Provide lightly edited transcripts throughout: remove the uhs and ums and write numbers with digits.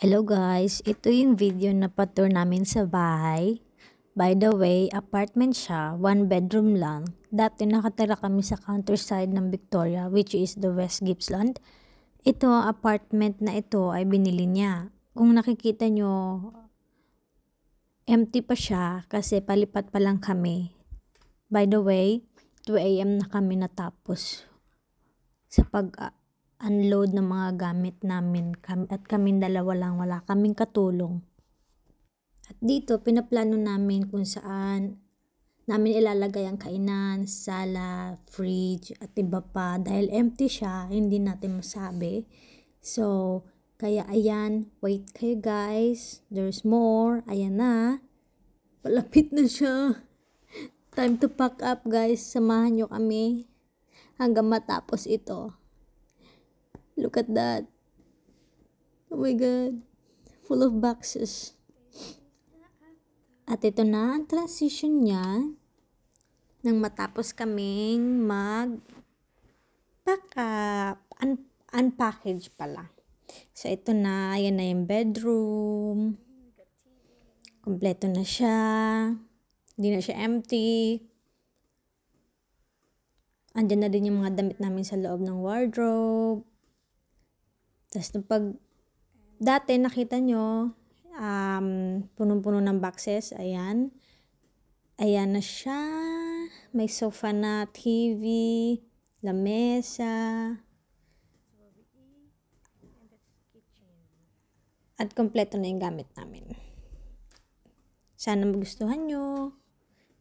Hello guys, ito yung video na pa-tour namin sa bahay. By the way, apartment siya, 1 bedroom lang. Dati nakatira kami sa countryside ng Victoria, which is the West Gippsland. Ito, apartment na ito ay binili niya. Kung nakikita nyo, empty pa siya kasi palipat pa lang kami. By the way, 2 AM na kami natapos sa unload ng mga gamit namin at kaming dalawa lang, wala kaming katulong. At dito pinaplano namin kung saan namin ilalagay ang kainan, sala, fridge at iba pa. Dahil empty siya, hindi natin masabi. So, kaya ayan, wait kayo guys, there's more. Ayan na, palapit na siya. Time to pack up guys, samahan nyo kami hanggang matapos ito. Look at that. Oh my God. Full of boxes. At ito na ang transition niya nang matapos kaming mag-pack up. Unpackage pala. So ito na. Ayan na yung bedroom. Kompleto na siya. Hindi na siya empty. Andyan na din yung mga damit namin sa loob ng wardrobe. Tapos dati nakita nyo, punong-puno ng boxes, ayan. Ayan na siya. May sofa na, TV, lamesa. At kompleto na yung gamit namin. Sana magustuhan nyo.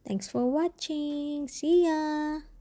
Thanks for watching. See ya!